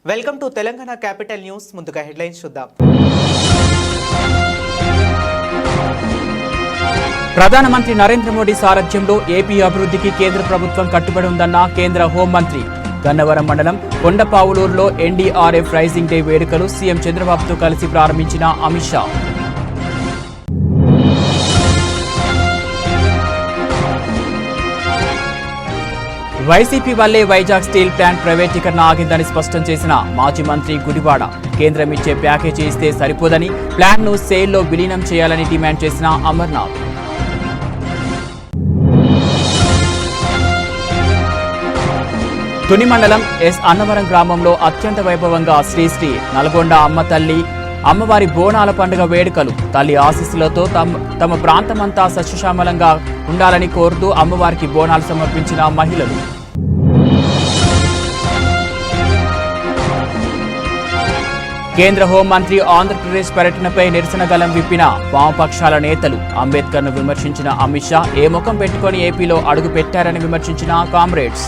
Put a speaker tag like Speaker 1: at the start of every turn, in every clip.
Speaker 1: Welcome to Telangana capital news. ముందుగా headlines చూద్దాం.
Speaker 2: ప్రధానమంత్రి నరేంద్ర మోడీ సారథ్యంలో ఏపీ అభివృద్ధికి కేంద్ర ప్రభుత్వం కట్టుబడి ఉందన్న కేంద్ర హోంమంత్రి. గన్నవరం మండలం కొండపావులూరులో ఎన్డీఆర్ఎఫ్ రైజింగ్ డే వేడుకలు సీఎం చంద్రబాబుతో కలిసి ప్రారంభించిన అమిత్ షా. వైసీపీ వల్లే వైజాగ్ స్టీల్ ప్లాంట్ ప్రైవేటీకరణ ఆగిందని స్పష్టం చేసిన మాజీ మంత్రి గుడివాడ. కేంద్రం ఇచ్చే ప్యాకేజీ ఇస్తే సరిపోదని ప్లాంట్ను సేల్లో విలీనం చేయాలని డిమాండ్ చేసిన అమర్నాథ్. తుని మండలం ఎస్ అన్నవరం గ్రామంలో అత్యంత వైభవంగా శ్రీ నల్గొండ అమ్మ తల్లి అమ్మవారి బోనాల పండుగ వేడుకలు. తల్లి ఆశీస్సులతో తమ ప్రాంతమంతా సస్యశ్యామలంగా ఉండాలని కోరుతూ అమ్మవారికి బోనాలు సమర్పించిన మహిళలు. కేంద్ర హోంమంత్రి ఆంధ్రప్రదేశ్ పర్యటనపై నిరసన గలం విప్పిన వామపక్షాల నేతలు. అంబేద్కర్ను విమర్శించిన అమిత్ షా ఏ ముఖం పెట్టుకుని ఏపీలో అడుగు పెట్టారని విమర్శించిన కామ్రేడ్స్.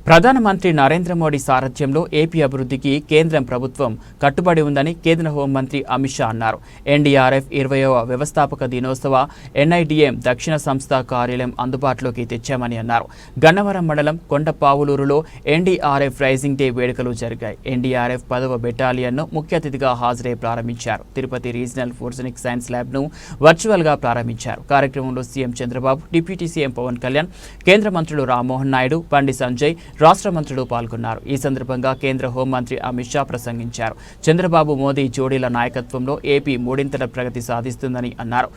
Speaker 2: ప్రధానమంత్రి నరేంద్ర మోడీ సారథ్యంలో ఏపీ అభివృద్ధికి కేంద్రం ప్రభుత్వం కట్టుబడి ఉందని కేంద్ర హోంమంత్రి అమిత్ షా అన్నారు. ఎన్డీఆర్ఎఫ్ 20వ వ్యవస్థాపక దినోత్సవ ఎన్ఐడిఎం దక్షిణ సంస్థ కార్యాలయం అందుబాటులోకి తెచ్చామని అన్నారు. గన్నవరం మండలం కొండపావులూరులో ఎన్డీఆర్ఎఫ్ రైజింగ్ డే వేడుకలు జరిగాయి. ఎన్డీఆర్ఎఫ్ 10వ బెటాలియన్ను ముఖ్య అతిథిగా హాజరై ప్రారంభించారు. తిరుపతి రీజనల్ ఫోరెన్సిక్ సైన్స్ ల్యాబ్ను వర్చువల్గా ప్రారంభించారు. కార్యక్రమంలో CM Chandrababu, deputy CM Pawan Kalyan, కేంద్ర మంత్రులు రామ్మోహన్ నాయుడు, బండి సంజయ్, రాష్ట్ర మంత్రులు పాల్గొన్నారు. ఈ సందర్భంగా కేంద్ర హోంమంత్రి అమిత్ షా ప్రసంగించారు. చంద్రబాబు, మోదీ జోడీల నాయకత్వంలో ఏపీ మూడింతల ప్రగతి సాధిస్తుందని అన్నారు.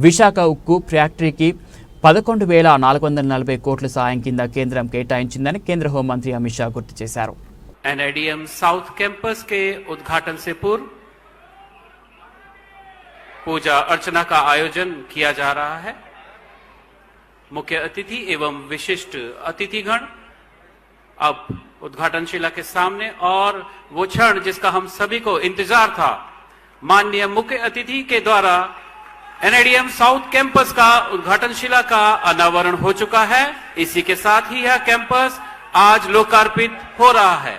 Speaker 2: విశాఖ ఉక్కు ఫ్యాక్టరీకి 11,440 కోట్ల సాయం కింద కేంద్రం కేటాయించిందని కేంద్ర హోంమంత్రి అమిత్ షా గుర్తు చేశారు.
Speaker 3: एनआईडीएम साउथ कैंपस के उद्घाटन से पूर्व पूजा अर्चना का आयोजन किया जा रहा है. मुख्य अतिथि एवं विशिष्ट अतिथिगण अब उद्घाटन शिला के सामने, और वो क्षण जिसका हम सभी को इंतजार था, माननीय मुख्य अतिथि के द्वारा एनआईडीएम साउथ कैंपस का उद्घाटन शिला का अनावरण हो चुका है. इसी के साथ ही यह कैंपस आज लोकार्पित हो रहा है.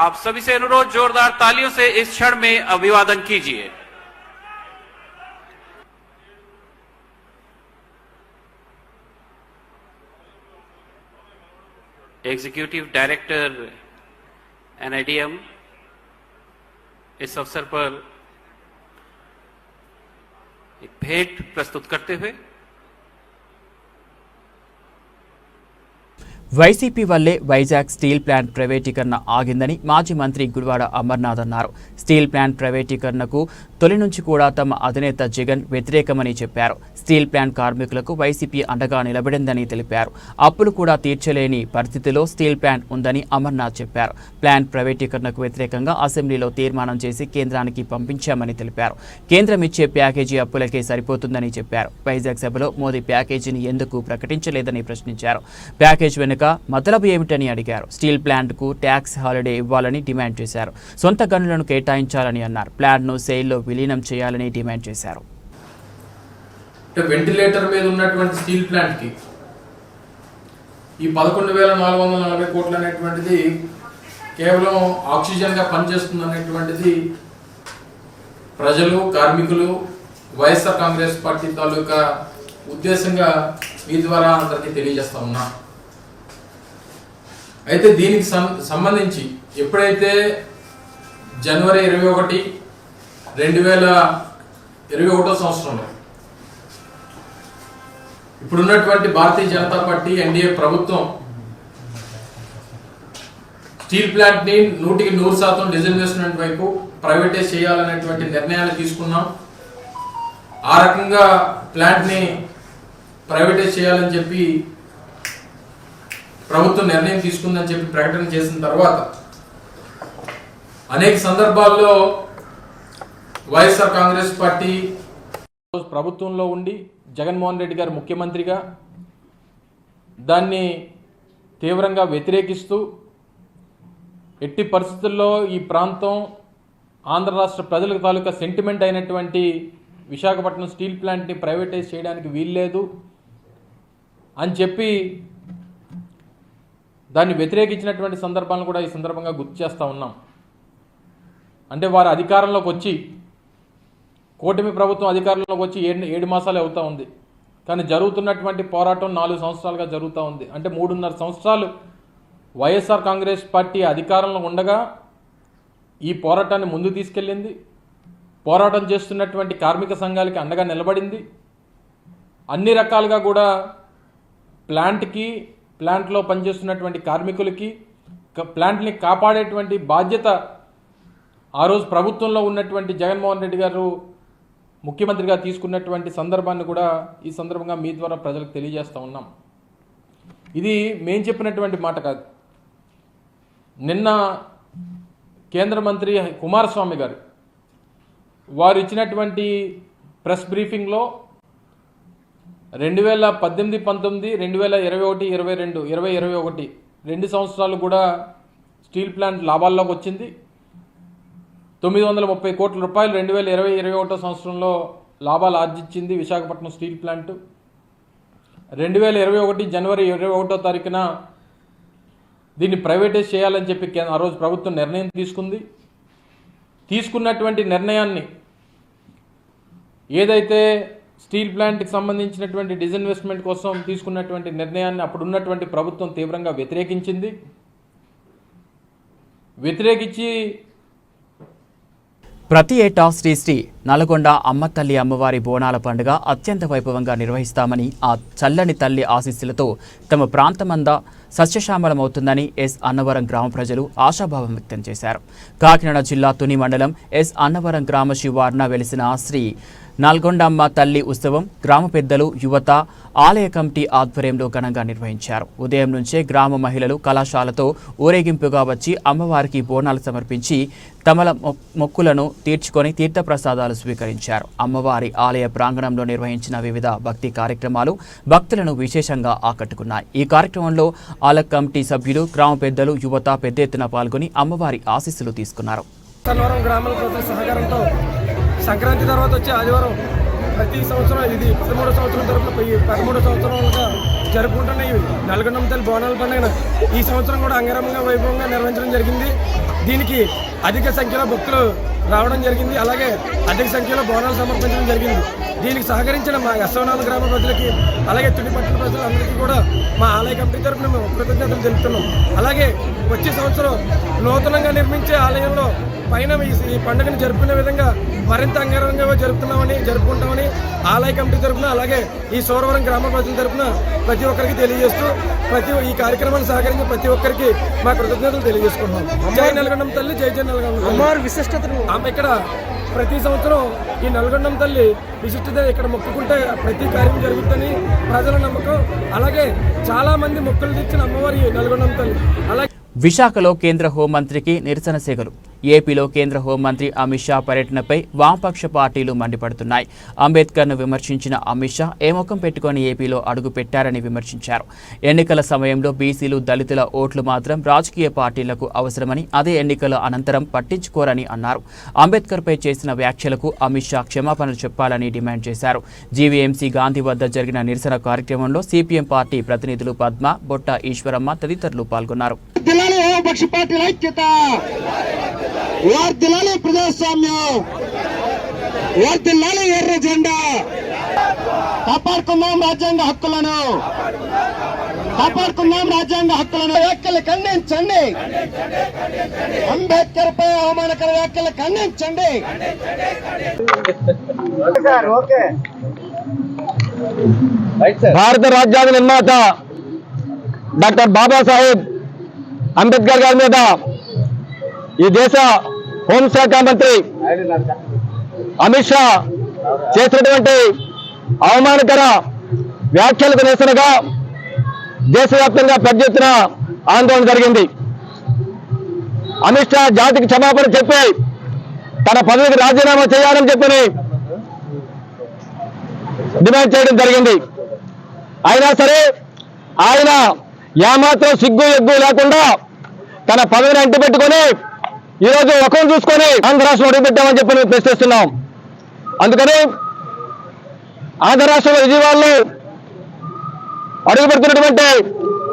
Speaker 3: आप सभी से अनुरोध, जोरदार तालियों से इस क्षण में अभिवादन कीजिए. एग्जीक्यूटिव डायरेक्टर एनआईडीएम इस अवसर पर एक भेंट प्रस्तुत करते हुए
Speaker 2: వైసీపీ వల్లే వైజాగ్ స్టీల్ ప్లాంట్ ప్రైవేటీకరణ ఆగిందని మాజీ మంత్రి గుడివాడ అమర్నాథ్ అన్నారు. స్టీల్ ప్లాంట్ ప్రైవేటీకరణకు తొలి నుంచి కూడా తమ అధినేత జగన్ వ్యతిరేకమని చెప్పారు. స్టీల్ ప్లాంట్ కార్మికులకు వైసీపీ అండగా నిలబడిందని తెలిపారు. అప్పులు కూడా తీర్చలేని పరిస్థితిలో స్టీల్ ప్లాంట్ ఉందని అమర్నాథ్ చెప్పారు. ప్లాంట్ ప్రైవేటీకరణకు వ్యతిరేకంగా అసెంబ్లీలో తీర్మానం చేసి కేంద్రానికి పంపించామని తెలిపారు. కేంద్రం ఇచ్చే ప్యాకేజీ అప్పులకే సరిపోతుందని చెప్పారు. వైజాగ్ సభలో మోదీ ప్యాకేజీని ఎందుకు ప్రకటించలేదని ప్రశ్నించారు. ప్యాకేజ్ వెనుక మతలబు ఏమిటని అడిగారు. స్టీల్ ప్లాంట్ కు ట్యాక్స్ హాలిడే ఇవ్వాలని డిమాండ్ చేశారు. సొంత గనులను కేటాయించాలని అన్నారు. ప్లాంట్ ను సేల్లో విలీనం చేయాలని డిమాండ్ చేశారు.
Speaker 4: వెంటిలేటర్ మీద ఉన్నటువంటి స్టీల్ ప్లాంట్ కి ఈ 11,440 కోట్లు అనేటువంటిది కేవలం ఆక్సిజన్ గా పనిచేస్తుంది అనేటువంటిది ప్రజలు, కార్మికులు, వైఎస్ఆర్ కాంగ్రెస్ పార్టీ తాలూకా ఉద్దేశంగా మీ ద్వారా అందరికీ తెలియజేస్తా ఉన్నా. అయితే దీనికి సంబంధించి ఎప్పుడైతే జనవరి 21, 2021 సంవత్సరంలో ఇప్పుడున్నటువంటి భారతీయ జనతా పార్టీ ఎన్డీఏ ప్రభుత్వం స్టీల్ ప్లాంట్ ని 100% డిజిన్వెస్ట్మెంట్ వైపు ప్రైవేటైజ్ చేయాలనేటువంటి నిర్ణయాలు తీసుకున్నాం. ఆ రకంగా ప్లాంట్ ని ప్రైవేటైజ్ చేయాలని చెప్పి ప్రభుత్వం నిర్ణయం తీసుకుందని చెప్పి ప్రకటన చేసిన తర్వాత అనేక సందర్భాల్లో వైఎస్ఆర్ కాంగ్రెస్ పార్టీ ప్రభుత్వంలో ఉండి జగన్మోహన్ రెడ్డి గారు ముఖ్యమంత్రిగా దాన్ని తీవ్రంగా వ్యతిరేకిస్తూ ఎట్టి పరిస్థితుల్లో ఈ ప్రాంతం ఆంధ్ర రాష్ట్ర ప్రజల తాలూకా సెంటిమెంట్ అయినటువంటి విశాఖపట్నం స్టీల్ ప్లాంట్ని ప్రైవేటైజ్ చేయడానికి వీల్లేదు అని చెప్పి దాన్ని వ్యతిరేకించినటువంటి సందర్భాలను కూడా ఈ సందర్భంగా గుర్తు చేస్తూ ఉన్నాం. అంటే వారు అధికారంలోకి వచ్చి, కూటమి ప్రభుత్వం అధికారంలోకి వచ్చి 7 మాసాలే అవుతూ ఉంది. కానీ జరుగుతున్నటువంటి పోరాటం 4 సంవత్సరాలుగా జరుగుతూ ఉంది. అంటే 3.5 సంవత్సరాలు వైఎస్ఆర్ కాంగ్రెస్ పార్టీ అధికారంలో ఉండగా ఈ పోరాటాన్ని ముందు తీసుకెళ్ళింది. పోరాటం చేస్తున్నటువంటి కార్మిక సంఘాలకి అండగా నిలబడింది. అన్ని రకాలుగా కూడా ప్లాంట్లో పనిచేస్తున్నటువంటి కార్మికులకి, ప్లాంట్ని కాపాడేటువంటి బాధ్యత ఆ రోజు ప్రభుత్వంలో ఉన్నటువంటి జగన్మోహన్ రెడ్డి గారు ముఖ్యమంత్రిగా తీసుకున్నటువంటి సందర్భాన్ని కూడా ఈ సందర్భంగా మీ ద్వారా ప్రజలకు తెలియజేస్తూ ఉన్నాం. ఇది మేం చెప్పినటువంటి మాట కాదు. నిన్న కేంద్ర మంత్రి కుమారస్వామి గారు వారు ఇచ్చినటువంటి ప్రెస్ బ్రీఫింగ్లో 2018, 19, 2021, 22, 2021 2 సంవత్సరాలు కూడా స్టీల్ ప్లాంట్ లాభాల్లోకి వచ్చింది. 930 కోట్ల రూపాయలు 2020-21 సంవత్సరంలో లాభాలు ఆర్జించింది విశాఖపట్నం స్టీల్ ప్లాంట్. 2021 జనవరి 21వ తారీఖున దీన్ని ప్రైవేటైజ్ చేయాలని చెప్పి ఆ రోజు ప్రభుత్వం నిర్ణయం తీసుకుంది. తీసుకున్నటువంటి నిర్ణయాన్ని ఏదైతే స్టీల్ ప్లాంట్కి సంబంధించినటువంటి డిస్ఇన్వెస్ట్మెంట్ కోసం తీసుకున్నటువంటి నిర్ణయాన్ని అప్పుడున్నటువంటి ప్రభుత్వం తీవ్రంగా వ్యతిరేకించింది. వ్యతిరేకించి
Speaker 2: ప్రతి ఏటా శ్రీ నల్గొండ అమ్మతల్లి అమ్మవారి బోనాల పండుగ అత్యంత వైభవంగా నిర్వహిస్తామని, ఆ చల్లని తల్లి ఆశీస్సులతో తమ ప్రాంతమంతా సస్యశ్యామలమవుతుందని ఎస్ అన్నవరం గ్రామ ప్రజలు ఆశాభావం వ్యక్తం చేశారు. కాకినాడ జిల్లా తుని మండలం ఎస్ అన్నవరం గ్రామ శివార్న వెలిసిన శ్రీ నల్గొండమ్మ తల్లి ఉత్సవం గ్రామ పెద్దలు, యువత, ఆలయ కమిటీ ఆధ్వర్యంలో ఘనంగా నిర్వహించారు. ఉదయం నుంచే గ్రామ మహిళలు కళాశాలతో ఊరేగింపుగా వచ్చి అమ్మవారికి బోనాలు సమర్పించి తమ మొక్కులను తీర్చుకొని తీర్థప్రసాదాలు స్వీకరించారు. అమ్మవారి ఆలయ ప్రాంగణంలో నిర్వహించిన వివిధ భక్తి కార్యక్రమాలు భక్తులను విశేషంగా ఆకట్టుకున్నాయి. ఈ కార్యక్రమంలో ఆలయ కమిటీ సభ్యులు, గ్రామ పెద్దలు, యువత పెద్ద ఎత్తున పాల్గొని అమ్మవారి ఆశీస్సులు తీసుకున్నారు.
Speaker 5: సంక్రాంతి తర్వాత వచ్చే ఆదివారం ప్రతి సంవత్సరం ఇది 13 సంవత్సరం తరపున 13 సంవత్సరాలుగా జరుపుకుంటున్న ఈ నల్గొండమ్మ తల్లి బోనాల పండుగను ఈ సంవత్సరం కూడా అంగరంగ వైభవంగా నిర్వహించడం జరిగింది. దీనికి అధిక సంఖ్యలో భక్తులు రావడం జరిగింది. అలాగే అధిక సంఖ్యలో బోనాలు సమర్పించడం జరిగింది. దీనికి సహకరించిన మా యశ్వనాథ గ్రామ ప్రజలకి, అలాగే తుని పట్టణ ప్రజలందరికీ కూడా మా ఆలయ కమిటీ తరఫున మేము కృతజ్ఞతలు తెలుపుతున్నాం. అలాగే వచ్చే సంవత్సరం నూతనంగా నిర్మించే ఆలయంలో పైన ఈ పండుగను జరుపుకునే విధంగా మరింత అంగరంగంగా జరుపుకుంటామని ఆలయ కమిటీ తరఫున, అలాగే ఈ సోరవరం గ్రామ ప్రజల తరఫున ప్రతి ఒక్కరికి తెలియజేస్తూ ఈ కార్యక్రమాన్ని సహకరించిన ప్రతి ఒక్కరికి మా కృతజ్ఞతలు తెలియజేసుకుంటున్నాం. జై నల్గొండమ్మ తల్లి, జై జై నల్గొండమ్మ. అమ్మవారి విశిష్టతను ఇక్కడ ప్రతి సంవత్సరం ఈ నల్గొండమ్మ తల్లి విశిష్టత ఇక్కడ మొక్కుకుంటే ప్రతి కార్యం జరుగుతుందని ప్రజల నమ్మకం. అలాగే చాలా మంది మొక్కులు తెచ్చిన అమ్మవారి నల్గొండమ్మ తల్లి. అలాగే
Speaker 2: విశాఖలో కేంద్ర హోంమంత్రికి నిరసన సేగలు. ఏపీలో కేంద్ర హోంమంత్రి అమిత్ షా పర్యటనపై వామపక్ష పార్టీలు మండిపడుతున్నాయి. అంబేద్కర్ను విమర్శించిన అమిత్ షా ఏ ముఖం పెట్టుకొని ఏపీలో అడుగు పెట్టారని విమర్శించారు. ఎన్నికల సమయంలో బీసీలు, దళితుల ఓట్లు మాత్రం రాజకీయ పార్టీలకు అవసరమని, అదే ఎన్నికల అనంతరం పట్టించుకోరని అన్నారు. అంబేద్కర్పై చేసిన వ్యాఖ్యలకు అమిత్ షా క్షమాపణలు చెప్పాలని డిమాండ్ చేశారు. జీవీఎంసీ గాంధీ వద్ద జరిగిన నిరసన కార్యక్రమంలో సిపిఎం పార్టీ ప్రతినిధులు పద్మ, బొట్ట ఈశ్వరమ్మ తదితరులు పాల్గొన్నారు.
Speaker 6: వర్ధిల్లాలి ప్రజాస్వామ్యం, వర్ధిల్లాలి ఎర్ర జెండా, కాపాడుకుందాం రాజ్యాంగ హక్కులను, కాపాడుకుందాం రాజ్యాంగ హక్కులను. వ్యాఖ్యలు ఖండించండి, అంబేద్కర్ పై అవమానకర వ్యాఖ్యలు ఖండించండి.
Speaker 7: భారత రాజ్యాంగ నిర్మాత డాక్టర్ బాబాసాహెబ్ అంబేద్కర్ గారి మీద ఈ దేశ హోంశాఖ మంత్రి అమిత్ షా చేసినటువంటి అవమానకర వ్యాఖ్యలకు నిరసనగా దేశవ్యాప్తంగా పెద్ద ఎత్తున ఆందోళన జరిగింది. అమిత్ షా జాతికి క్షమాపణ చెప్పి తన పదవికి రాజీనామా చేయాలని చెప్పని డిమాండ్ చేయడం జరిగింది. అయినా సరే ఆయన ఏమాత్రం సిగ్గు ఎగ్గు లేకుండా తన పదవిని అంటిపెట్టుకొని ఈరోజు ఒకరు చూసుకొని ఆంధ్ర రాష్ట్రం అడుగుపెట్టామని చెప్పి మేము ప్రశ్నిస్తున్నాం. అందుకని ఆంధ్ర రాష్ట్రంలో విజయవాడలో అడుగుపెడుతున్నటువంటి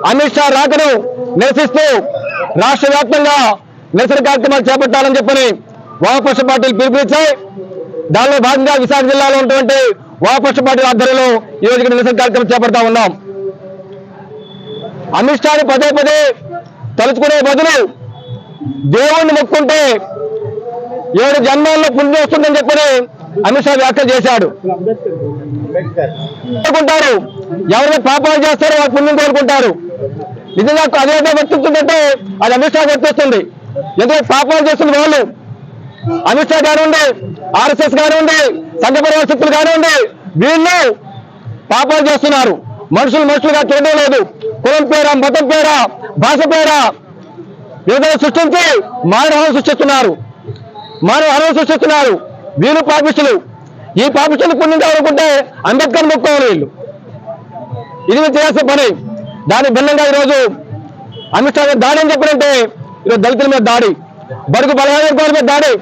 Speaker 7: అమిత్ షా రాకను నిరసిస్తూ రాష్ట్ర వ్యాప్తంగా నిరసన కార్యక్రమాలు చేపట్టాలని చెప్పని వామపక్ష పార్టీలు పిలుపునిచ్చాయి. దానిలో భాగంగా విశాఖ జిల్లాలో ఉన్నటువంటి వామపక్ష పార్టీల ఆధ్వర్యంలో ఈ రోజు నిరసన కార్యక్రమం చేపడతా ఉన్నాం. అమిత్ షాని పదే పదే తలుచుకునే బదులు దేవుణ్ణి మొక్కుంటే 7 జన్మాల్లో పుణ్యం వస్తుందని చెప్పని అమిత్ షా వ్యాఖ్యలు చేశాడు. కోరుకుంటారు, ఎవరైతే పాపాలు చేస్తారో వాళ్ళు పుణ్యం కోరుకుంటారు. నిజంగా అదేదో వర్తిస్తుందంటే అది అమిత్ షా వర్తిస్తుంది. ఎందుకంటే పాపాలు చేస్తున్న వాళ్ళు అమిత్ షా కానివ్వండి, ఆర్ఎస్ఎస్ కానివ్వండి, సంఘ పరివార శక్తులు కానివ్వండి, వీళ్ళు పాపాలు చేస్తున్నారు. మనుషులుగా చూడడం లేదు. కులం పేర, మతం పేర, భాష పేర వివిధలు సృష్టించి మానవ సృష్టిస్తున్నారు. వీళ్ళు పాపిస్తులు. ఈ పాపిస్తులు పుణ్యం కావాలనుకుంటే అంబేద్కర్ మొక్కోవాలి వీళ్ళు. ఇది చేయాల్సిన పని. దానికి భిన్నంగా ఈరోజు అమిత్ షా దాడి అని చెప్పారంటే ఈరోజు దళితుల మీద దాడి, బడుగు బలహీన వర్గాల మీద దాడి.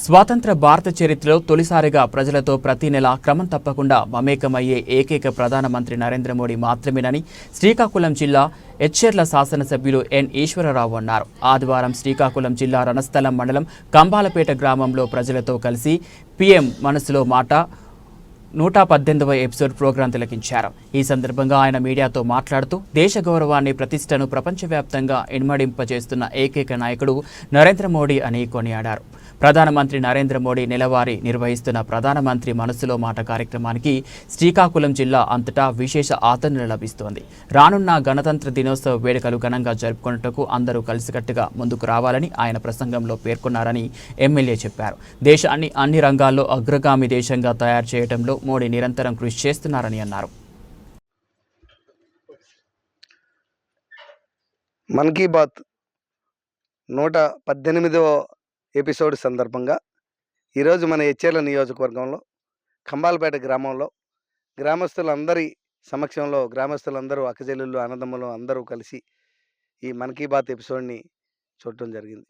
Speaker 2: స్వాతంత్ర భారత చరిత్రలో తొలిసారిగా ప్రజలతో ప్రతి నెల క్రమం తప్పకుండా మమేకమయ్యే ఏకైక ప్రధానమంత్రి నరేంద్ర మోడీ మాత్రమేనని శ్రీకాకుళం జిల్లా ఎచ్చెర్ల శాసనసభ్యులు ఎన్ ఈశ్వరరావు అన్నారు. ఆదివారం శ్రీకాకుళం జిల్లా రణస్థలం మండలం కంబాలపేట గ్రామంలో ప్రజలతో కలిసి పీఎం మనసులో మాట 118వ ఎపిసోడ్ ప్రోగ్రాం తిలకించారు. ఈ సందర్భంగా ఆయన మీడియాతో మాట్లాడుతూ దేశ గౌరవాన్ని, ప్రతిష్టను ప్రపంచవ్యాప్తంగా ఇనుమడింపజేస్తున్న ఏకైక నాయకుడు నరేంద్ర మోడీ అని కొనియాడారు. ప్రధానమంత్రి నరేంద్ర మోడీ నెలవారీ నిర్వహిస్తున్న ప్రధానమంత్రి మనసులో మాట కార్యక్రమానికి శ్రీకాకుళం జిల్లా అంతటా విశేష ఆదరణ లభిస్తోంది. రానున్న గణతంత్ర దినోత్సవ వేడుకలు ఘనంగా జరుపుకున్నట్టుకు అందరూ కలిసికట్టుగా ముందుకు రావాలని ఆయన ప్రసంగంలో పేర్కొన్నారని ఎమ్మెల్యే చెప్పారు. దేశాన్ని అన్ని రంగాల్లో అగ్రగామి దేశంగా తయారు చేయడంలో మోడీ నిరంతరం కృషి చేస్తున్నారని అన్నారు.
Speaker 8: మన్ కీ బాత్ 118వ ఎపిసోడ్ సందర్భంగా ఈరోజు మన ఎచ్చెర్ల నియోజకవర్గంలో కంబాలపేట గ్రామంలో గ్రామస్తులందరి సమక్షంలో గ్రామస్తులందరూ అక్కచెల్లెళ్ళు అన్నదమ్ములు అందరూ కలిసి ఈ మన్ కీ బాత్ ఎపిసోడ్ని చూడటం జరిగింది.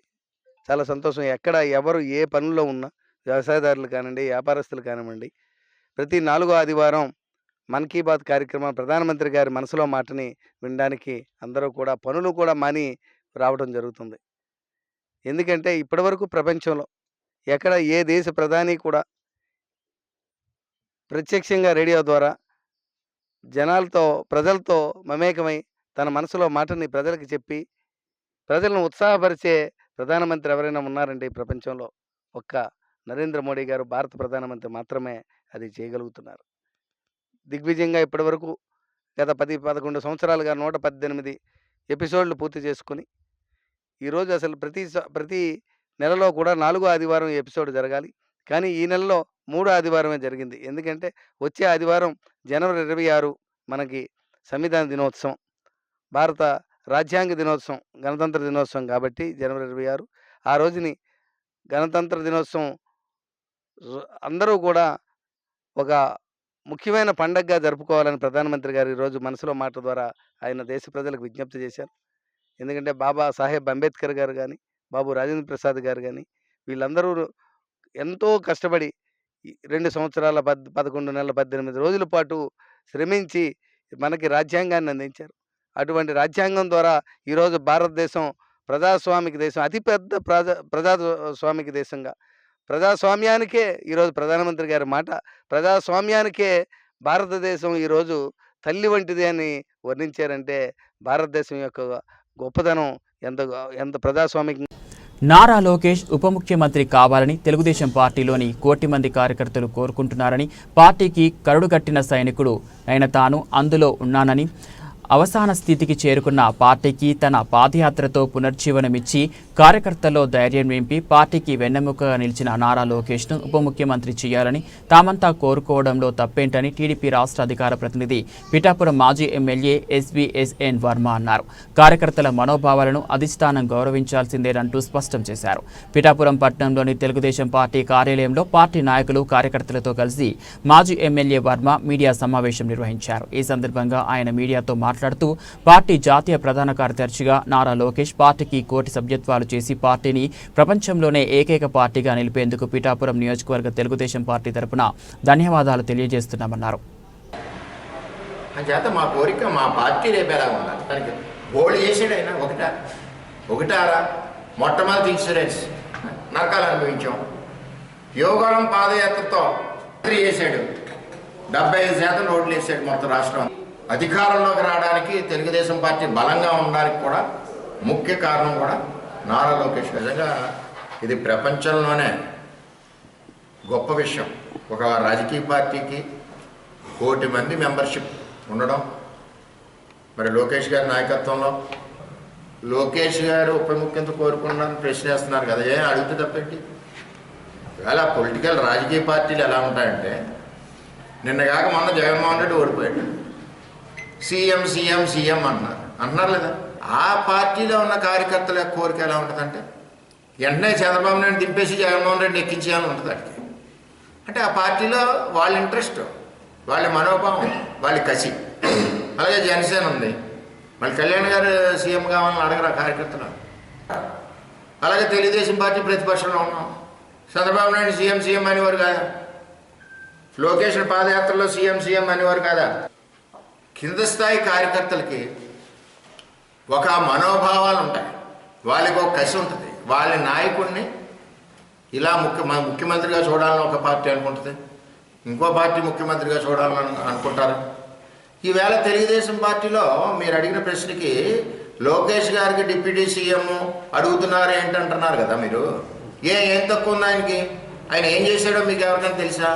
Speaker 8: చాలా సంతోషం. ఎక్కడ ఎవరు ఏ పనుల్లో ఉన్నా, వ్యవసాయదారులు కానివ్వండి, వ్యాపారస్తులు కానివ్వండి, ప్రతి 4వ ఆదివారం మన్ కీ బాత్ కార్యక్రమం ప్రధానమంత్రి గారి మనసులో మాటని వినడానికి అందరూ కూడా పనులు కూడా మాని రావడం జరుగుతుంది. ఎందుకంటే ఇప్పటివరకు ప్రపంచంలో ఎక్కడ ఏ దేశ ప్రధాని కూడా ప్రత్యక్షంగా రేడియో ద్వారా ప్రజలతో మమేకమై తన మనసులో మాటని ప్రజలకు చెప్పి ప్రజలను ఉత్సాహపరిచే ప్రధానమంత్రి ఎవరైనా ఉన్నారంటే ఈ ప్రపంచంలో ఒక్క నరేంద్ర మోడీ గారు, భారత ప్రధానమంత్రి మాత్రమే అది చేయగలుగుతున్నారు. దిగ్విజయంగా ఇప్పటివరకు గత 10-11 సంవత్సరాలుగా 118 ఎపిసోడ్లు పూర్తి చేసుకుని ఈరోజు అసలు ప్రతి నెలలో కూడా 4వ ఆదివారం ఎపిసోడ్ జరగాలి. కానీ ఈ నెలలో 3వ ఆదివారమే జరిగింది. ఎందుకంటే వచ్చే ఆదివారం జనవరి 26 మనకి సంవిధాన దినోత్సవం, భారత రాజ్యాంగ దినోత్సవం, గణతంత్ర దినోత్సవం కాబట్టి జనవరి 26 ఆ రోజుని గణతంత్ర దినోత్సవం అందరూ కూడా ఒక ముఖ్యమైన పండగగా జరుపుకోవాలని ప్రధానమంత్రి గారు ఈరోజు మనసులో మాట ద్వారా ఆయన దేశ ప్రజలకు విజ్ఞప్తి చేశారు. ఎందుకంటే బాబా సాహెబ్ అంబేద్కర్ గారు కానీ, బాబు రాజేంద్ర ప్రసాద్ గారు కానీ వీళ్ళందరూ ఎంతో కష్టపడి 2 సంవత్సరాల 11 నెలల 18 రోజుల పాటు శ్రమించి మనకి రాజ్యాంగాన్ని అందించారు. అటువంటి రాజ్యాంగం ద్వారా ఈరోజు భారతదేశం ప్రజాస్వామిక దేశం, అతిపెద్ద ప్రజాస్వామిక దేశంగా, ప్రజాస్వామ్యానికే ఈరోజు ప్రధానమంత్రి గారి మాట, ప్రజాస్వామ్యానికే భారతదేశం ఈరోజు తల్లి వంటిది అని వర్ణించారంటే భారతదేశం యొక్క గొప్పదనం ఎంత ప్రజాస్వామిక.
Speaker 2: నారా లోకేష్ ఉప ముఖ్యమంత్రి కావాలని తెలుగుదేశం పార్టీలోని 1 కోటి మంది కార్యకర్తలు కోరుకుంటున్నారని, పార్టీకి కరుడుగట్టిన సైనికుడు అయిన తాను అందులో ఉన్నానని, అవసాన స్థితికి చేరుకున్న పార్టీకి తన పాదయాత్రతో పునర్జీవనమిచ్చి కార్యకర్తల్లో ధైర్యం నింపి పార్టీకి వెన్నెముకగా నిలిచిన నారా లోకేష్ను ఉప ముఖ్యమంత్రి చేయాలని తామంతా కోరుకోవడంలో తప్పేంటని టీడీపీ రాష్ట్ర అధికార ప్రతినిధి పిఠాపురం మాజీ ఎమ్మెల్యే ఎస్వీఎస్ఎన్ వర్మ అన్నారు. కార్యకర్తల మనోభావాలను అధిష్టానం గౌరవించాల్సిందేనంటూ స్పష్టం చేశారు. పిఠాపురం పట్టణంలోని తెలుగుదేశం పార్టీ కార్యాలయంలో పార్టీ నాయకులు, కార్యకర్తలతో కలిసి మాజీ ఎమ్మెల్యే వర్మ మీడియా సమావేశం నిర్వహించారు. ఈ సందర్భంగా ఆయన మీడియాతో మాట్లాడుతూ పార్టీ జాతీయ ప్రధాన కార్యదర్శిగా నారా లోకేష్ పార్టీకి 1 కోటి సభ్యత్వాలు చేసి పార్టీని ప్రపంచంలోనే ఏకైక పార్టీగా నిలిపేందుకు పిఠాపురం నియోజకవర్గ తెలుగుదేశం పార్టీ తరపున ధన్యవాదాలు తెలియజేస్తున్నామన్నారు.
Speaker 9: అంచేత మా కోరిక మా పార్టీ రేపు ఎలా ఉండాలి, దానికి బోల్డ్ చేసాడు ఆయన ఒకటారా మొట్టమొదటి ఇన్సూరెన్స్ నరకాలు అనుభవించాం. యోగాలం పాదయాత్రతో చేశాడు, 75% రోడ్లు వేసాడు మొత్తం రాష్ట్రం. అధికారంలోకి రావడానికి తెలుగుదేశం పార్టీ బలంగా ఉండడానికి కూడా ముఖ్య కారణం కూడా నారా లోకేష్. నిజంగా ఇది ప్రపంచంలోనే గొప్ప విషయం. ఒక రాజకీయ పార్టీకి 1 కోటి మంది మెంబర్షిప్ ఉండడం, మరి లోకేష్ గారి నాయకత్వంలో లోకేష్ గారు ఉప ముఖ్యమంత్రి కోరుకున్నారని ప్రశ్న వేస్తున్నారు కదా, ఏం అడిగితే తప్పేంటి? ఇవాళ పొలిటికల్ రాజకీయ పార్టీలు ఎలా ఉంటాయంటే, నిన్నగాక మొన్న జగన్మోహన్ రెడ్డి ఓడిపోయాడు, సీఎం సీఎం సీఎం అంటున్నారు లేదా? ఆ పార్టీలో ఉన్న కార్యకర్తల కోరిక ఎలా ఉంటుందంటే, వెంటనే చంద్రబాబు నాయుడు దింపేసి జగన్మోహన్ రెడ్డి ఎక్కించేయాలని ఉంటుంది అడిగి. అంటే ఆ పార్టీలో వాళ్ళ ఇంట్రెస్ట్, వాళ్ళ మనోభావం, వాళ్ళ కసి. అలాగే జనసేన ఉంది, మళ్ళీ కళ్యాణ్ గారు సీఎం కావాలని అడగరా కార్యకర్తలు. అలాగే తెలుగుదేశం పార్టీ ప్రతిపక్షంలో ఉన్నాం, చంద్రబాబు నాయుడు సీఎం సీఎం అనేవారు కాదా? లోకేష్ పాదయాత్రలో సీఎం సీఎం అనేవారు కాదా? కింద స్థాయి కార్యకర్తలకి ఒక మనోభావాలు ఉంటాయి, వాళ్ళకి ఒక కసి ఉంటుంది. వాళ్ళ నాయకుడిని ఇలా ముఖ్యమంత్రిగా చూడాలని ఒక పార్టీ అనుకుంటుంది, ఇంకో పార్టీ ముఖ్యమంత్రిగా చూడాలని అనుకుంటారు. ఈవేళ తెలుగుదేశం పార్టీలో మీరు అడిగిన ప్రశ్నకి లోకేష్ గారికి డిప్యూటీ సీఎం అడుగుతున్నారు ఏంటంటున్నారు కదా మీరు. ఏం తక్కువ ఉంది ఆయనకి? ఆయన ఏం చేశాడో మీకు ఎవరికైనా తెలుసా?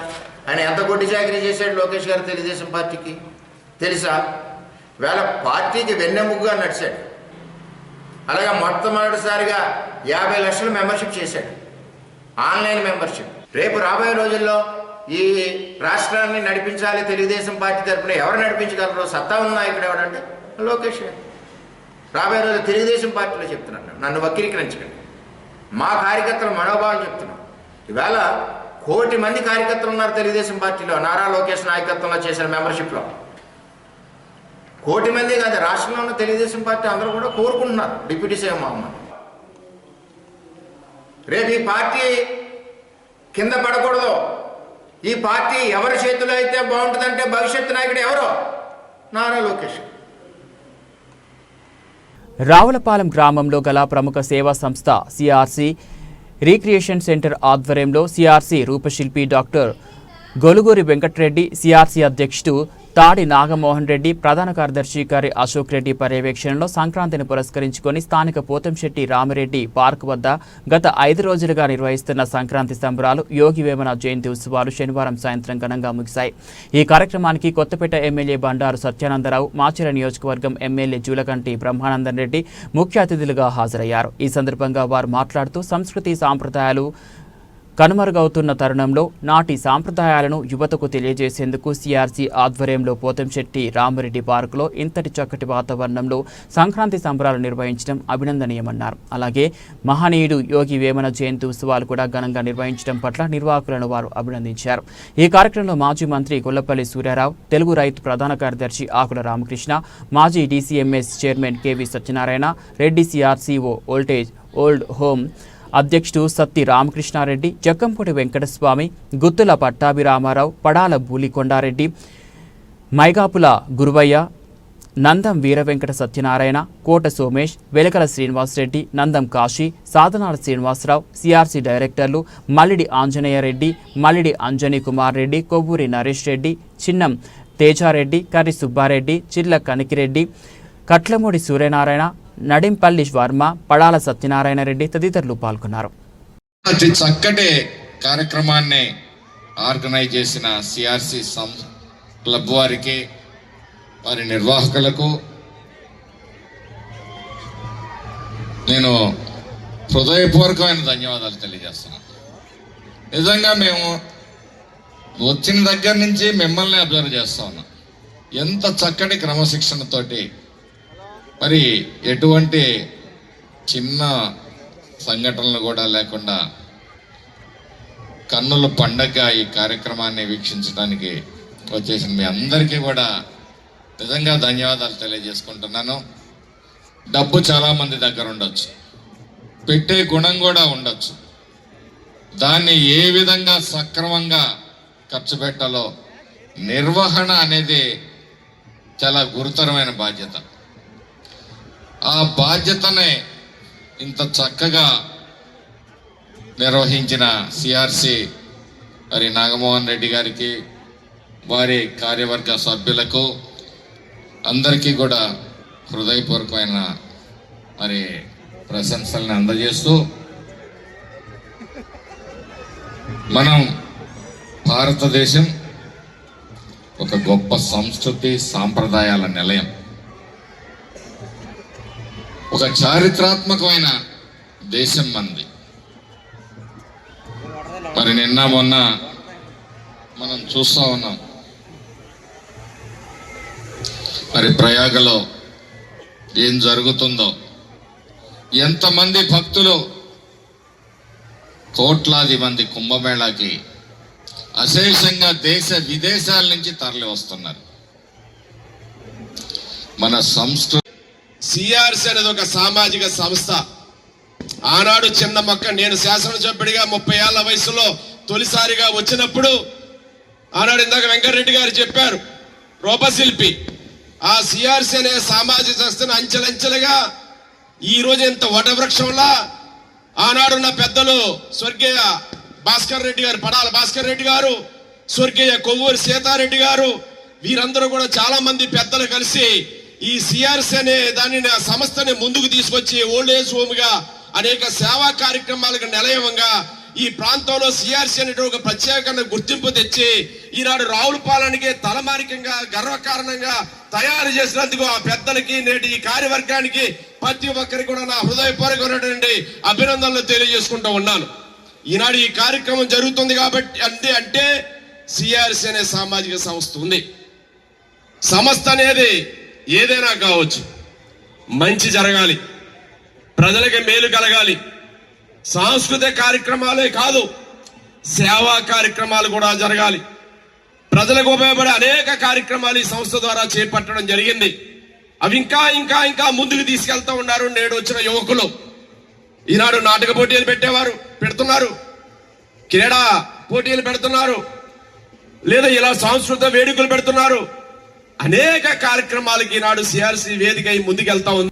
Speaker 9: ఆయన ఎంత గొడ్డి చాకరీ చేశాడు లోకేష్ గారు తెలుగుదేశం పార్టీకి తెలుసా? వేళ పార్టీకి వెన్నెముగ్గుగా నడిచాడు. అలాగే మొట్టమొదటిసారిగా 50 లక్షల మెంబర్షిప్ చేశాడు, ఆన్లైన్ మెంబర్షిప్. రేపు రాబోయే రోజుల్లో ఈ రాష్ట్రాన్ని నడిపించాలి తెలుగుదేశం పార్టీ తరఫున ఎవరు నడిపించగలరో సత్తా ఉన్న నాయకుడు ఎవడంటే లోకేష్ గారు. రాబోయే రోజు తెలుగుదేశం పార్టీలో చెప్తున్నాను, నన్ను వక్రీకరించకండి, మా కార్యకర్తల మనోభావం చెప్తున్నాం. ఈవేళ 1 కోటి మంది కార్యకర్తలు ఉన్నారు తెలుగుదేశం పార్టీలో, నారా లోకేష్ నాయకత్వంలో చేసిన మెంబర్షిప్లో. 1 కోటి మంది కాదు, రాష్ట్రంలో ఉన్న తెలుగుదేశం పార్టీ అందరూ కూడా కోరుకుంటున్నారు డిప్యూటీ సీఎం మహమ్మద్. రేపు ఈ పార్టీ కింద పడకూడదు, ఈ పార్టీ ఎవరి చేతిలో అయితే బాగుంటుందంటే భవిష్యత్తు నాయకుడు ఎవరో నారా లోకేష్.
Speaker 2: రావులపాలెం గ్రామంలో గల ప్రముఖ సేవా సంస్థ సిఆర్సి రీక్రియేషన్ సెంటర్ ఆధ్వర్యంలో సిఆర్సి రూపశిల్పి డాక్టర్ గొలుగూరి వెంకటరెడ్డి, సిఆర్సి అధ్యక్షుడు తాడి నాగమోహన్ రెడ్డి, ప్రధాన కార్యదర్శి కరి అశోక్ రెడ్డి పర్యవేక్షణలో సంక్రాంతిని పురస్కరించుకొని స్థానిక పోతంశెట్టి రామిరెడ్డి పార్క్ వద్ద గత 5 రోజులుగా నిర్వహిస్తున్న సంక్రాంతి సంబరాలు, యోగి వేమన జయంతి ఉత్సవాలు శనివారం సాయంత్రం ఘనంగా ముగిశాయి. ఈ కార్యక్రమానికి కొత్తపేట ఎమ్మెల్యే బండారు సత్యానందరావు, మాచర్ల నియోజకవర్గం ఎమ్మెల్యే జూలకంటి బ్రహ్మానందన్ రెడ్డి ముఖ్య అతిథులుగా హాజరయ్యారు. ఈ సందర్భంగా వారు మాట్లాడుతూ సంస్కృతి సాంప్రదాయాలు కనుమరుగవుతున్న తరుణంలో నాటి సాంప్రదాయాలను యువతకు తెలియజేసేందుకు సిఆర్సి ఆధ్వర్యంలో పోతంశెట్టి రామిరెడ్డి పార్కులో ఇంతటి చక్కటి వాతావరణంలో సంక్రాంతి సంబరాలు నిర్వహించడం అభినందనీయమన్నారు. అలాగే మహనీయుడు యోగి వేమన జయంతి ఉత్సవాలు కూడా ఘనంగా నిర్వహించడం పట్ల నిర్వాహకులను వారు అభినందించారు. ఈ కార్యక్రమంలో మాజీ మంత్రి గొల్లపల్లి సూర్యారావు, తెలుగు రైతు ప్రధాన కార్యదర్శి ఆకుల రామకృష్ణ, మాజీ DCMS chairman KV Satyanarayana Reddy, CRCO old home అధ్యక్షుడు సత్తి రామకృష్ణారెడ్డి, జక్కంపూడి వెంకటస్వామి, గుత్తుల పట్టాభిరామారావు, పడాల బూలికొండారెడ్డి, మైగాపుల గురువయ్య, నందం వీరవెంకట సత్యనారాయణ, కోట సోమేష్, వెలకల శ్రీనివాసరెడ్డి, నందం కాశీ, సాధనాల శ్రీనివాసరావు, సిఆర్సి డైరెక్టర్లు మల్లిడి ఆంజనేయరెడ్డి, మల్లిడి అంజనీ కుమార్ రెడ్డి, కొవ్వూరి నరేష్ రెడ్డి, చిన్నం తేజారెడ్డి, కర్రి సుబ్బారెడ్డి, చిర్ల కనికిరెడ్డి, కట్లమూడి సూర్యనారాయణ, నడింపల్లి వర్మ, పడాల సత్యనారాయణ రెడ్డి తదితరులు పాల్గొన్నారు.
Speaker 10: అతి చక్కటి కార్యక్రమాన్ని ఆర్గనైజ్ చేసిన సిఆర్సి క్లబ్ వారికి, వారి నిర్వాహకులకు నేను హృదయపూర్వకమైన ధన్యవాదాలు తెలియజేస్తున్నాను. నిజంగా మేము వచ్చిన దగ్గర నుంచి మిమ్మల్ని అబ్జర్వ్ చేస్తా ఉన్నాం. ఎంత చక్కటి క్రమశిక్షణతోటి, మరి ఎటువంటి చిన్న సంఘటనలు కూడా లేకుండా కన్నుల పండగ ఈ కార్యక్రమాన్ని వీక్షించడానికి వచ్చేసిన మీ అందరికీ కూడా నిజంగా ధన్యవాదాలు తెలియజేసుకుంటున్నాను. డబ్బు చాలామంది దగ్గర ఉండొచ్చు, పెట్టే గుణం కూడా ఉండొచ్చు, దాన్ని ఏ విధంగా సక్రమంగా ఖర్చు పెట్టాలో నిర్వహణ అనేది చాలా గురుతరమైన బాధ్యత. ఆ బాధ్యతనే ఇంత చక్కగా నిర్వహించిన సిఆర్సి మరి నాగమోహన్ రెడ్డి గారికి, వారి కార్యవర్గ సభ్యులకు అందరికీ కూడా హృదయపూర్వకమైన మరి ప్రశంసల్ని అందజేస్తూ, మనం భారతదేశం ఒక గొప్ప సంస్కృతి సాంప్రదాయాల నిలయం, ఒక చారిత్రాత్మకమైన దేశం మనది. మరి నిన్న మొన్న మనం చూస్తూ ఉన్నాం, మరి ప్రయాగలో ఏం జరుగుతుందో, ఎంతమంది భక్తులు, కోట్లాది మంది కుంభమేళాకి అశేషంగా దేశ విదేశాల నుంచి తరలి వస్తున్నారు. మన సంస్కృతి
Speaker 11: సిఆర్సి అనేది ఒక సామాజిక సంస్థ. ఆనాడు చిన్న మొక్క, నేను శాసనసభ్యుడిగా 30 ఏళ్ల వయసులో తొలిసారిగా వచ్చినప్పుడు, ఆనాడు ఇందాక వెంకటరెడ్డి గారు చెప్పారు, రూపశిల్పి ఆ సిఆర్సి అనే సామాజిక సంస్థను అంచెలంచెలుగా ఈ రోజు ఇంత వటవృక్షంలా ఆనాడున్న పెద్దలు స్వర్గీయ భాస్కర్ రెడ్డి గారు, పడాల భాస్కర్ రెడ్డి గారు, స్వర్గీయ కొవ్వూరి సీతారెడ్డి గారు, వీరందరూ కూడా చాలా మంది పెద్దలు కలిసి ఈ సిఆర్సి అనే దానిని, ఆ సంస్థని ముందుకు తీసుకొచ్చి ఓల్డ్ ఏజ్ హోమ్ గా అనేక సేవా కార్యక్రమాలకు నిలయంగా ఈ ప్రాంతంలో సిఆర్సి అనేటువంటి ఒక ప్రత్యేకమైన గుర్తింపు తెచ్చి ఈనాడు రావులపాలెంకి తలమానికంగా గర్వకారణంగా తయారు చేసినందుకు ఆ పెద్దలకి, నేటి ఈ కార్యవర్గానికి ప్రతి ఒక్కరికి కూడా నా హృదయపూర్వకమైనటువంటి అభినందనలు తెలియజేసుకుంటూ ఉన్నాను. ఈనాడు ఈ కార్యక్రమం జరుగుతుంది కాబట్టి అంటే సిఆర్సి అనే సామాజిక సంస్థ ఉంది. సంస్థ అనేది ఏదైనా కావచ్చు, మంచి జరగాలి, ప్రజలకి మేలు కలగాలి. సాంస్కృతిక కార్యక్రమాలే కాదు, సేవా కార్యక్రమాలు కూడా జరగాలి. ప్రజలకు ఉపయోగపడే అనేక కార్యక్రమాలు ఈ సంస్థ ద్వారా చేపట్టడం జరిగింది. అవి ఇంకా ఇంకా ఇంకా ముందుకు తీసుకెళ్తా ఉన్నారు నేడు వచ్చిన యువకులు. ఈనాడు నాటక పోటీలు పెడుతున్నారు, క్రీడా పోటీలు పెడుతున్నారు, లేదా ఇలా సాంస్కృతిక వేడుకలు పెడుతున్నారు. అనేక కార్యక్రమాలకి ఈనాడు సిఆర్సి వేదిక ముందుకెళ్తా ఉంది.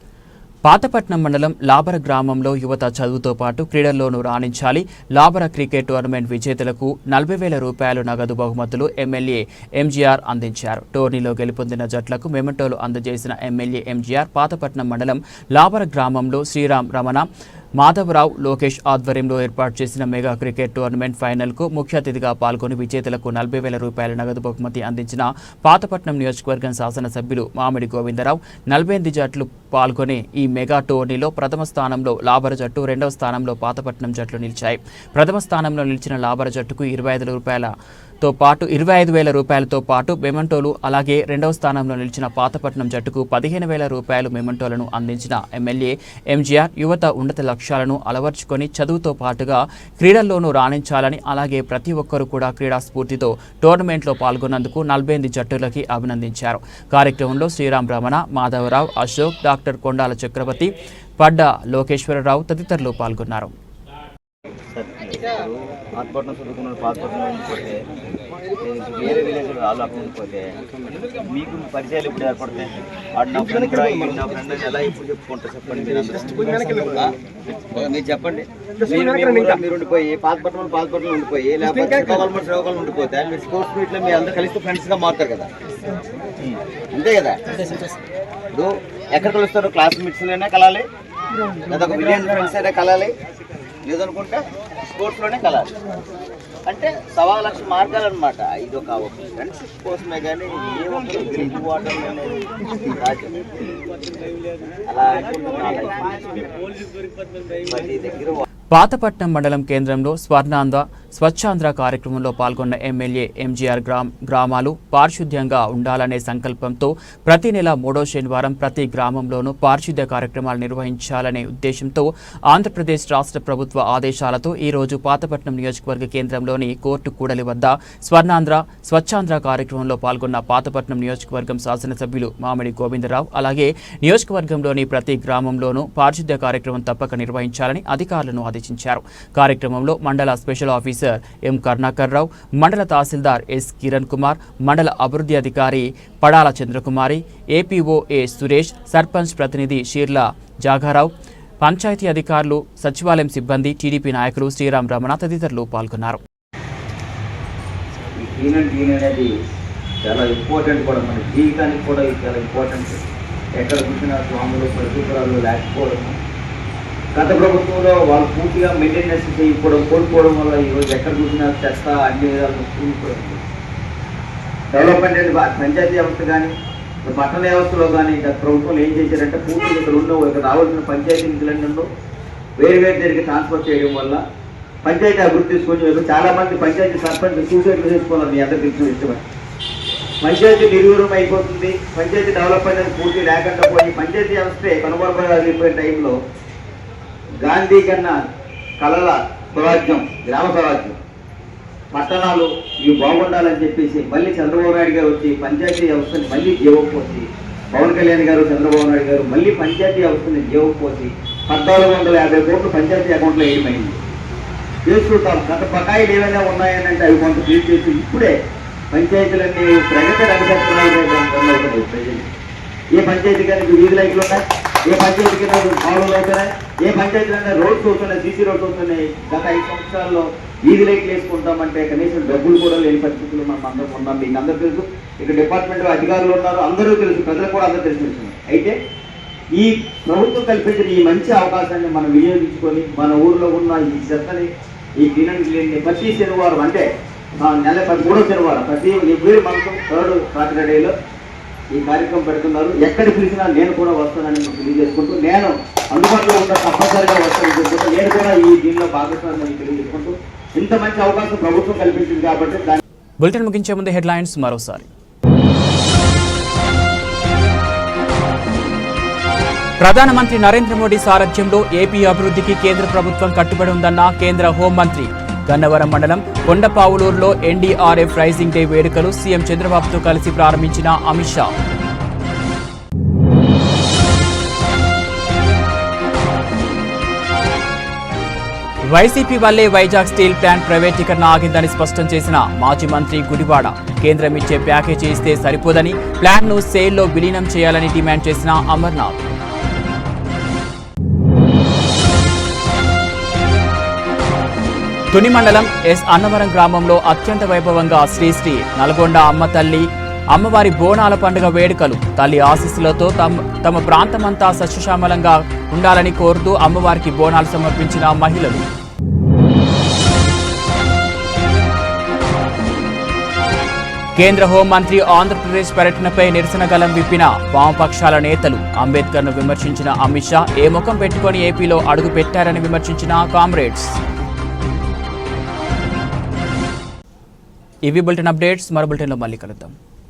Speaker 2: పాతపట్నం మండలం లాబర గ్రామంలో యువత చదువుతో పాటు క్రీడల్లోనూ రాణించాలి. లాబర క్రికెట్ టోర్నమెంట్ విజేతలకు 40,000 రూపాయలు నగదు బహుమతులు ఎమ్మెల్యే ఎంజీఆర్ అందించారు. టోర్నీలో గెలుపొందిన జట్లకు మెమెంటోలు అందజేసిన ఎమ్మెల్యే ఎంజీఆర్ పాతపట్నం మండలం లాబర గ్రామంలో శ్రీరామ్ రమణ, మాధవరావు, లోకేష్ ఆధ్వర్యంలో ఏర్పాటు చేసిన మెగా క్రికెట్ టోర్నమెంట్ ఫైనల్కు ముఖ్య అతిథిగా పాల్గొని విజేతలకు 40,000 రూపాయల నగదు బహుమతి అందించిన పాతపట్నం నియోజకవర్గం శాసనసభ్యులు మామిడి గోవిందరావు. 48 జట్లు పాల్గొనే ఈ మెగా టోర్నీలో ప్రథమ స్థానంలో లాబర జట్టు, రెండవ స్థానంలో పాతపట్నం జట్లు నిలిచాయి. ప్రథమ స్థానంలో నిలిచిన లాబర జట్టుకు 25,000 రూపాయలతో పాటు మెమెంటోలు, అలాగే రెండవ స్థానంలో నిలిచిన పాతపట్నం జట్టుకు 15,000 రూపాయలు మెమెంటోలను అందించిన ఎమ్మెల్యే ఎంజీఆర్ యువత ఉన్నత లక్ష్యాలను అలవర్చుకొని చదువుతో పాటుగా క్రీడల్లోనూ రాణించాలని, అలాగే ప్రతి ఒక్కరూ కూడా క్రీడా స్ఫూర్తితో టోర్నమెంట్లో పాల్గొన్నందుకు 48 జట్టులకి అభినందించారు. కార్యక్రమంలో శ్రీరామ్ రమణ, మాధవరావు, అశోక్, డాక్టర్ కొండాల చక్రవర్తి, పడ్డ లోకేశ్వరరావు తదితరులు పాల్గొన్నారు.
Speaker 12: పాతపట్నం చదువుకున్న పాతపట్నం వెళ్ళిపోతే వేరే విలేజ్ వాళ్ళు అక్కడ వెళ్ళిపోతే మీకు పరిచయాలు ఇప్పుడు ఏర్పడతాయి. వాడు నా ఫ్రెండ్ కూడా నా ఫ్రెండ్ ఎలా ఇప్పుడు చెప్పుకుంటారు చెప్పండి. మీరు చెప్పండి, మీరు ఉండిపోయి పాతపట్నం ఉండిపోయి లేకపోతే శ్రీకాకుళం ఉండిపోతే మీరు స్పోర్ట్స్ మీట్లో మీరు అందరూ కలిసి ఫ్రెండ్స్గా మారుతారు కదా, అంతే కదా. ఇప్పుడు ఎక్కడ కలుస్తారు? క్లాస్మేట్స్లోనే కలాలి, లేదా ఒక విలేజ్ ఫ్రెండ్స్ అయినా కలాలి, లేదనుకుంటే స్పోర్ట్స్లోనే కలాలి. అంటే 1,15,00,000 మార్గాలు అనమాట. ఇది ఒక ఫ్రెండ్షిప్ కోసమే కానీ ఏ ఒక్కరు గెలుపుకోవడం అనేది రాజ్యం అలా దగ్గర.
Speaker 2: పాతపట్నం మండలం కేంద్రంలో స్వచ్ఛాంధ్ర కార్యక్రమంలో పాల్గొన్న ఎమ్మెల్యే ఎంజీఆర్ గ్రామాలు పారిశుద్ధ్యంగా ఉండాలనే సంకల్పంతో ప్రతి నెల 3వ శనివారం ప్రతి గ్రామంలోనూ పారిశుద్ధ్య కార్యక్రమాలు నిర్వహించాలనే ఉద్దేశంతో ఆంధ్రప్రదేశ్ రాష్ట్ర ప్రభుత్వ ఆదేశాలతో ఈరోజు పాతపట్నం నియోజకవర్గ కేంద్రంలోని కోర్టు కూడలి వద్ద స్వచ్ఛాంధ్ర కార్యక్రమంలో పాల్గొన్న పాతపట్నం నియోజకవర్గం శాసనసభ్యులు మామిడి గోవిందరావు, అలాగే నియోజకవర్గంలోని ప్రతి గ్రామంలోనూ పారిశుద్ధ్య కార్యక్రమం తప్పక నిర్వహించాలని అధికారులను ఆదేశించారు. ఆదేశించారు. కార్యక్రమంలో మండల స్పెషల్ ఆఫీసర్ ఎం కరుణాకర్ రావు, మండల తహసీల్దార్ ఎస్ కిరణ్ కుమార్, మండల అభివృద్ధి అధికారి పడాల చంద్రకుమారి, ఏపీఓ ఏ సురేష్, సర్పంచ్ ప్రతినిధి షీర్ల జాగారావు, పంచాయతీ అధికారులు, సచివాలయం సిబ్బంది, టీడీపీ నాయకులు శ్రీరామ్ రమణ తదితరులు పాల్గొన్నారు.
Speaker 12: ఈ క్లీన్ అండ్ గ్రీన్ అనేది చాలా ఇంపార్టెంట్ కూడా, మన జీవితానికి కూడా ఇది చాలా ఇంపార్టెంట్. ఎక్కడ కూర్చున్న స్వాములు పరిశుభ్రాలు లేకపోవడం, గత ప్రభుత్వంలో వాళ్ళు పూర్తిగా మెయింటెనెన్స్ చేయకపోవడం, కోల్పోవడం వల్ల ఈరోజు ఎక్కడ కూర్చున్న చెత్త అన్ని విధాలు కూలిపోయింది. డెవలప్మెంట్ అనేది పంచాయతీ వ్యవస్థ కానీ పట్టణ వ్యవస్థలో కానీ గత ప్రభుత్వంలో ఏం చేశారంటే పూర్తిగా ఇక్కడ రావాల్సిన పంచాయతీ నిధులన్నీ వేరు దగ్గరికి ట్రాన్స్ఫర్ చేయడం వల్ల పంచాయతీ అభివృద్ధి తీసుకొని చాలా మంది పంచాయతీ సర్పంచ్ సూసైడ్ చేసుకోవాలి. మీ అందరికి తెలిసిన విషయమే. పంచాయతీ నిర్వీర్యం అయిపోతుంది, పంచాయతీ డెవలప్మెంట్ అనేది పూర్తి లేకుండా పోయి పంచాయతీ వ్యవస్థే కనుమరుగైపోయిన టైంలో గాంధీ కన్నా కళల స్వరాజ్యం, గ్రామ స్వరాజ్యం, పట్టణాలు ఇవి బాగుండాలని చెప్పేసి మళ్ళీ చంద్రబాబు నాయుడు గారు వచ్చి పంచాయతీ వ్యవస్థని మళ్ళీ జీవం పోసి, పవన్ కళ్యాణ్ గారు చంద్రబాబు నాయుడు గారు మళ్ళీ పంచాయతీ వ్యవస్థని జీవం పోసి 1450 కోట్లు పంచాయతీ అకౌంట్లో వేయమైంది. చేసుకుంటాం. గత బకాయిలు ఏమైనా ఉన్నాయనంటే అవి కొంత క్లియర్ చేసి ఇప్పుడే పంచాయతీలన్నీ ప్రగతి రంగసత్రాలు ప్రజలు. ఏ పంచాయతీ కానీ వీధి లైట్లు ఉన్నాయి, ఏ పంచాయతీ కింద కాలువలు అవుతున్నాయి, ఏ పంచాయతీలైనా రోడ్స్ అవుతున్నాయి, సీసీ రోడ్స్ అవుతున్నాయి. గత 5 సంవత్సరాల్లో వీధి లైట్లు వేసుకుంటామంటే కనీసం డబ్బులు కూడా లేని పరిస్థితులు మనం అందరం ఉన్నాం. మీకు అందరూ తెలుసు, ఇక్కడ డిపార్ట్మెంట్ అధికారులు ఉన్నారు, అందరూ తెలుసు, ప్రజలకు కూడా అందరూ తెలిసి. అయితే ఈ ప్రభుత్వం కల్పించిన ఈ మంచి అవకాశాన్ని మనం వినియోగించుకొని మన ఊర్లో ఉన్న ఈ చెత్తని, ఈ క్లీన్ అండ్ క్లీన్ ప్రతి శనివారం అంటే నెల 13వ శనివారం ప్రతి ఎవ్రీ మంత్ 3rd సాటర్డేలో ఈ కార్యక్రమం పెడుతున్నారు. ఎక్కడ పిలిచినా నేను కూడా వస్తానని తెలియజేసుకుంటూ, నేను అందుబాటులో ఉన్న తప్పనిసరిగా వస్తానని చెప్పుకుంటూ, నేను కూడా ఈ దీనిలో భాగస్వామ్యాన్ని తెలియజేసుకుంటూ, ఇంత మంచి అవకాశం ప్రభుత్వం కల్పించింది కాబట్టి దాన్ని.
Speaker 2: బులెటిన్ ముగించే ముందు హెడ్లైన్స్ మరోసారి. ప్రధానమంత్రి నరేంద్ర మోడీ సారథ్యంలో ఏపీ అభివృద్ధికి కేంద్ర ప్రభుత్వం కట్టుబడి ఉందన్న కేంద్ర హోంమంత్రి. గన్నవరం మండలం కొండపావులూరులో ఎన్డీఆర్ఎఫ్ రైజింగ్ డే వేడుకలు సీఎం చంద్రబాబుతో కలిసి ప్రారంభించిన అమిత్ షా. వైసీపీ వల్లే వైజాగ్ స్టీల్ ప్లాంట్ ప్రైవేటీకరణ ఆగిందని స్పష్టం చేసిన మాజీ మంత్రి గుడివాడ. కేంద్రం ఇచ్చే ప్యాకేజీ ఇస్తే సరిపోదని ప్లాంట్ను సేల్లో విలీనం చేయాలని డిమాండ్ చేసిన అమర్నాథ్. తుని మండలం ఎస్ అన్నవరం గ్రామంలో అత్యంత వైభవంగా శ్రీ నల్గొండ అమ్మ తల్లి అమ్మవారి బోనాల పండుగ వేడుకలు. తల్లి ఆశీస్సులతో తమ ప్రాంతమంతా సస్యశ్యామలంగా ఉండాలని కోరుతూ అమ్మవారికి బోనాలు సమర్పించిన మహిళలు. కేంద్ర హోంమంత్రి ఆంధ్రప్రదేశ్ పర్యటనపై నిరసన గలం విప్పిన వామపక్షాల నేతలు. అంబేద్కర్ను విమర్శించిన అమిత్ షా ఏ ముఖం పెట్టుకుని ఏపీలో అడుగు పెట్టారని విమర్శించిన కామ్రేడ్స్. ఇవి బులెటిన్ అప్డేట్స్. మరో బులెటిన్లో మళ్ళీ కలుద్దాం.